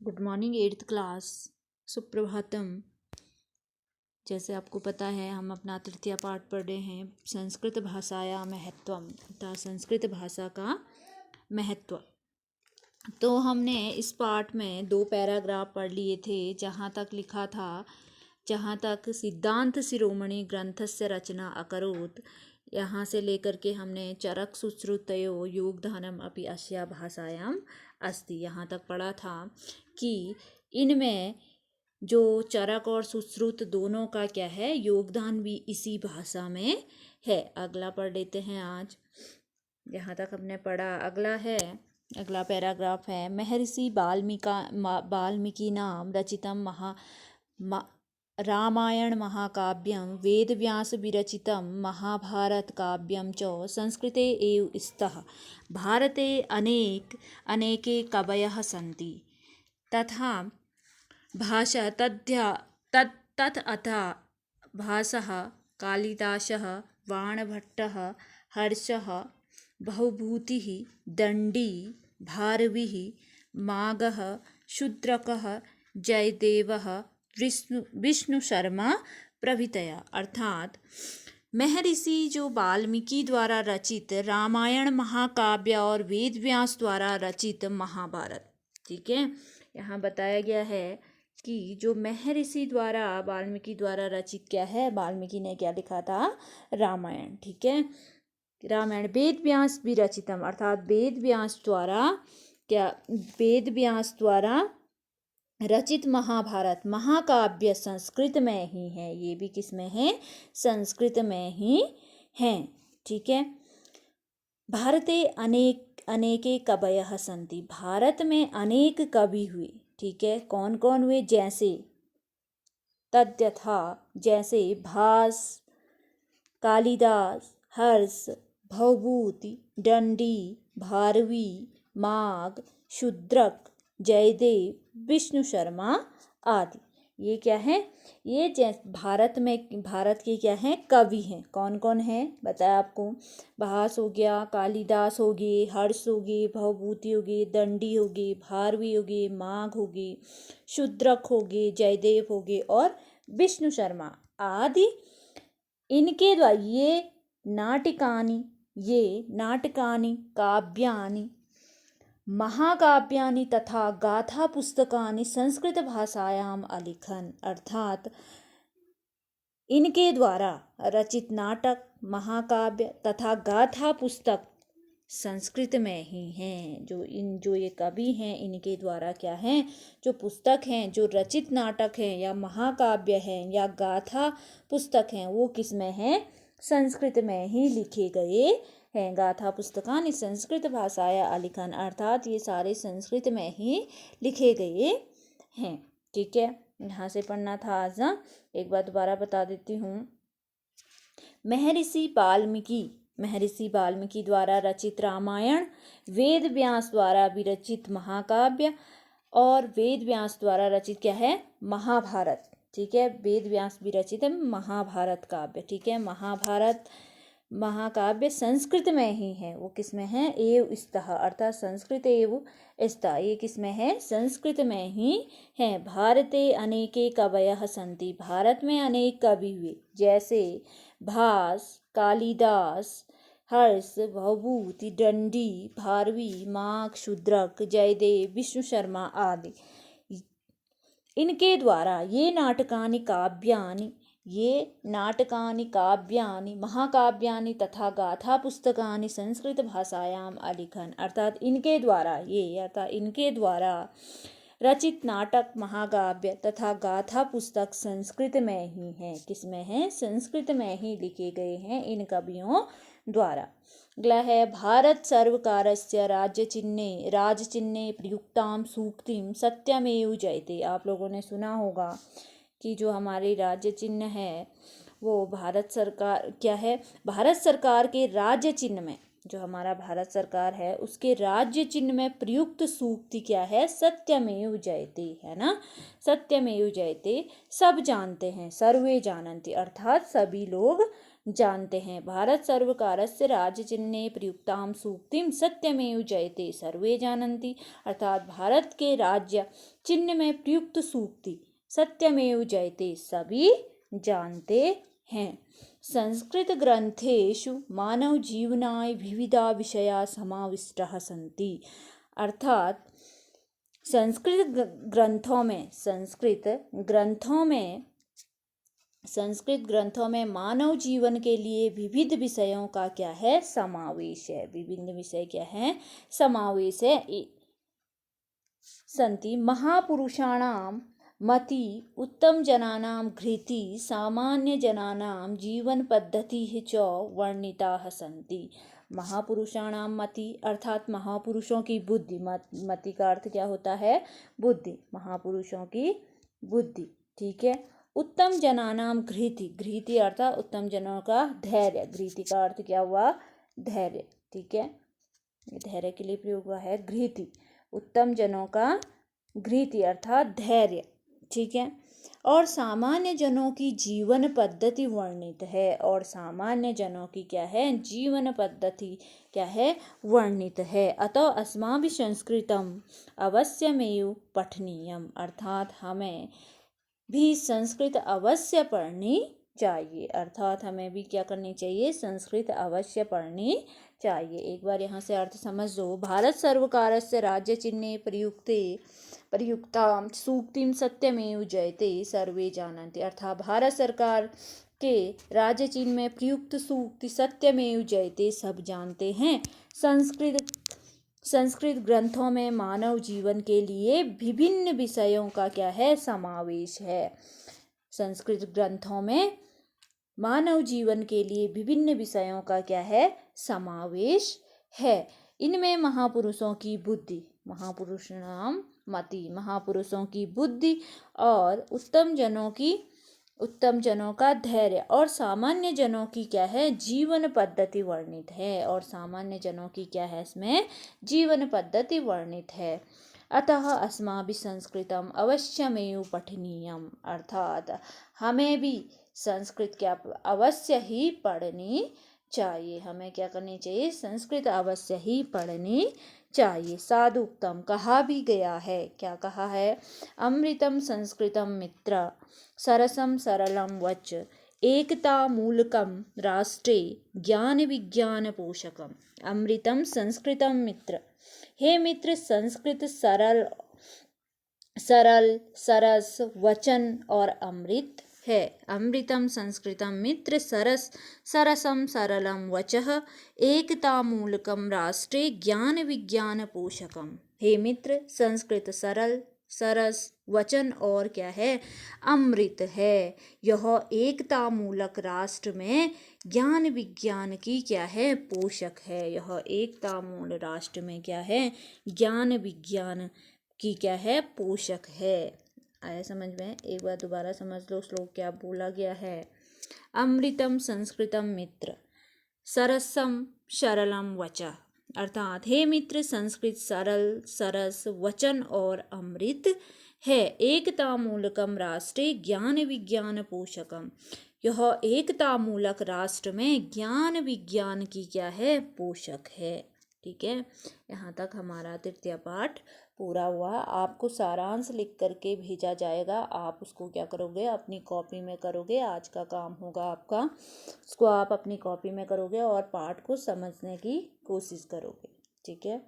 Good morning 8th class. Suprabhatam. जैसे आपको पता है हम अपना तृतीय पाठ पढ़ रहे हैं संस्कृत भाषाया महत्वम, अर्थात संस्कृत भाषा का महत्व। तो हमने इस पाठ में 2 पैराग्राफ पढ़ लिए थे। जहाँ तक लिखा था, जहाँ तक सिद्धांत शिरोमणि ग्रंथस्य रचना अकरोत्, यहाँ से लेकर के हमने चरक सुश्रुतयो योगदानम अपि अस्या भाषायाम अस्ति, यहाँ तक पढ़ा था कि इनमें जो चरक और सुश्रुत दोनों का क्या है, योगदान भी इसी भाषा में है। अगला पढ़ लेते हैं आज। यहाँ तक हमने पढ़ा, अगला पैराग्राफ है महर्षि वाल्मीकि नाम रचितम रामायण महाकाव्यम वेदव्यास विरचितं महाभारत काव्यम च संस्कृते एव स्तः। भारते अनेके कवयः सन्ति तथा भाषा तथा भासः कालिदासः बाणभट्टः हर्षः भवभूतिः दण्डी भारविः माघः शूद्रकः जयदेवः विष्णु शर्मा प्रभृतया। अर्थात महर्षि जो वाल्मीकि द्वारा रचित रामायण महाकाव्य और वेदव्यास द्वारा रचित महाभारत, ठीक है। यहाँ बताया गया है कि जो महर्षि द्वारा वाल्मीकि द्वारा रचित क्या है, वाल्मीकि ने क्या लिखा था, रामायण, ठीक है। रामायण वेदव्यास विरचितम, अर्थात वेदव्यास द्वारा रचित महाभारत महाकाव्य संस्कृत में ही है। ये भी किस में है, संस्कृत में ही है, ठीक है। भारते अनेके कवयः सन्ति, भारत में अनेक कवि हुए, ठीक है। कौन कौन हुए, जैसे तद्यथा, जैसे भास, कालिदास, हर्ष, भवभूति, दंडी, भारवी, माघ, शूद्रक, जयदेव, विष्णु शर्मा आदि। ये क्या है, ये भारत के क्या हैं, कवि हैं। कौन कौन है बताया आपको, भास हो गया, कालिदास हो गए, हर्ष हो गए, भवभूति हो गए, दंडी हो गए, भारवी हो गए, माघ हो गए, शूद्रक हो गए, जयदेव हो गए और विष्णु शर्मा आदि। इनके द्वारा ये नाटकानि काव्यानि महाकाव्यानि तथा गाथा पुस्तकानि संस्कृत भाषायाम अलिखन, अर्थात इनके द्वारा रचित नाटक, महाकाव्य तथा गाथा पुस्तक संस्कृत में ही हैं। जो ये कवि हैं, इनके द्वारा क्या हैं, जो पुस्तक हैं, जो रचित नाटक हैं या महाकाव्य हैं या गाथा पुस्तक हैं, वो किस में हैं, संस्कृत में ही लिखे गए हैं। गाथा पुस्तकानि संस्कृत भाषाया अलिखन, अर्थात ये सारे संस्कृत में ही लिखे गए हैं, ठीक है। यहाँ से पढ़ना था आज ना, एक बार दोबारा बता देती हूँ। महर्षि वाल्मीकि द्वारा रचित रामायण, वेद व्यास द्वारा विरचित महाकाव्य और वेद व्यास द्वारा रचित क्या है, महाभारत, ठीक है। वेद व्यास विरचित महाभारत काव्य, ठीक है। महाभारत महाकाव्य संस्कृत में ही है, वो किस में है, एव स्तः, अर्थात संस्कृत एव स्तः, ये किस में है, संस्कृत में ही है। भारते अनेके कवयः सन्ति, भारत में अनेक कवि हुए, जैसे भास, कालिदास, हर्ष, भवभूति, दंडी, भारवी, माघ, शूद्रक, जयदेव, विष्णु शर्मा आदि। इनके द्वारा ये नाटकानि काव्यानि महाकाव्यानि तथा गाथा पुस्तकानि संस्कृत भाषायाम अलिखन, अर्थात इनके द्वारा रचित नाटक, महाकाव्य तथा गाथा पुस्तक संस्कृत में ही है, किसमें है, संस्कृत में ही लिखे गए हैं इन कवियों द्वारा। अगला है भारत सर्वकारस्य राजचिन्हे प्रयुक्तां सूक्तिं सत्यमेव जयते। आप लोगों ने सुना होगा कि जो हमारी राज्य चिन्ह है वो भारत सरकार क्या है, भारत सरकार के राज्य चिन्ह में, जो हमारा भारत सरकार है उसके राज्य चिन्ह में प्रयुक्त सूक्ति क्या है, सत्यमेव जयते, है ना। सत्यमेव जयते, सब जानते हैं, सर्वे जानन्ति, अर्थात सभी लोग जानते हैं। भारत सर्वकारस्य राज्यचिह्ने प्रयुक्तां सूक्तिं सत्यमेव जयते सर्वे जानन्ति। अर्थात भारत के राज्य चिन्ह में प्रयुक्त सूक्ति सत्यमेव जयते सभी जानते हैं। संस्कृत ग्रंथेषु मानव जीवनाय विविधा विषया समाविष्टाः सन्ति। अर्थात संस्कृत ग्रंथों में मानव जीवन के लिए विविध विषयों का क्या है, समावेश है। विभिन्न विषय क्या है, समावेश है। सन्ति महापुरुषाणां मति उत्तम जनानां घृति सामान्य जनानां जीवन पद्धतिः च वर्णिताः सन्ति। महापुरुषाणां मति अर्थात महापुरुषों की बुद्धि, मति का अर्थ क्या होता है, बुद्धि, महापुरुषों की बुद्धि, ठीक है। उत्तम जनानां घृति, घृति अर्थात उत्तम जनों का धैर्य, घृति का अर्थ क्या हुआ, धैर्य, ठीक है, धैर्य के लिए प्रयोग हुआ है घृति। उत्तम जनों का घृति अर्थात धैर्य, ठीक है। और सामान्य जनों की जीवन पद्धति वर्णित है, और सामान्य जनों की क्या है, जीवन पद्धति क्या है, वर्णित है। अतः अस्माभिः संस्कृतम अवश्यमेव पठनीयम, अर्थात हमें भी संस्कृत अवश्य पढ़नी चाहिए। अर्थात हमें भी क्या करनी चाहिए, संस्कृत अवश्य पढ़नी चाहिए। एक बार यहाँ से अर्थ समझ लो। भारत सर्वकारस्य राज्य चिन्हे प्रयुक्तां सूक्तिं सत्यमेव जयते सर्वे जानन्ति। अर्थात भारत सरकार के राज्य चिन्ह में प्रयुक्त सूक्ति सत्यमेव जयते सब जानते हैं। संस्कृत ग्रंथों में मानव जीवन के लिए विभिन्न विषयों का क्या है, समावेश है। संस्कृत ग्रंथों में मानव जीवन के लिए विभिन्न विषयों का क्या है, समावेश है। इनमें महापुरुषों की बुद्धि, महापुरुषाणां मति, महापुरुषों की बुद्धि और उत्तम जनों का धैर्य और सामान्य जनों की क्या है, जीवन पद्धति वर्णित है। और सामान्य जनों की क्या है, इसमें जीवन पद्धति वर्णित है। अतः अस्माभिः संस्कृतम अवश्यमेव पठनीयम, अर्थात हमें भी संस्कृत क्या अवश्य ही पढ़नी चाहिए। हमें क्या करनी चाहिए, संस्कृत अवश्य ही पढ़नी चाहिए। साधुक्तम कहा भी गया है, क्या कहा है, अमृतम संस्कृतम मित्र सरसम सरलम वच एकता मूलकम राष्ट्रे ज्ञान विज्ञान पोषकम। अमृतम संस्कृतम मित्र, हे मित्र संस्कृत सरल सरस वचन और अमृत है। अमृतम संस्कृतम मित्र सरसम सरलम वचः एकता मूलकम राष्ट्रे ज्ञान विज्ञान पोषकम। हे मित्र संस्कृत सरल सरस वचन और क्या है, अमृत है। यह एकता मूलक राष्ट्र में ज्ञान विज्ञान की क्या है, पोषक है। यह एकता मूल राष्ट्र में क्या है, ज्ञान विज्ञान की क्या है, पोषक है। आया समझ में? एक बार दोबारा समझ लो श्लोक क्या बोला गया है। अमृतम संस्कृतम मित्र सरसम सरलम वचा, अर्थात हे मित्र संस्कृत सरल सरस वचन और अमृत है। एकता मूलकम राष्ट्रे ज्ञान विज्ञान पोषकम, यह एकता मूलक राष्ट्र में ज्ञान विज्ञान की क्या है, पोषक है। ठीक है, यहाँ तक हमारा तृतीय पाठ पूरा हुआ। आपको सारांश लिख करके भेजा जाएगा, आप उसको क्या करोगे, अपनी कॉपी में करोगे। आज का काम होगा आपका, उसको आप अपनी कॉपी में करोगे और पाठ को समझने की कोशिश करोगे। ठीक है।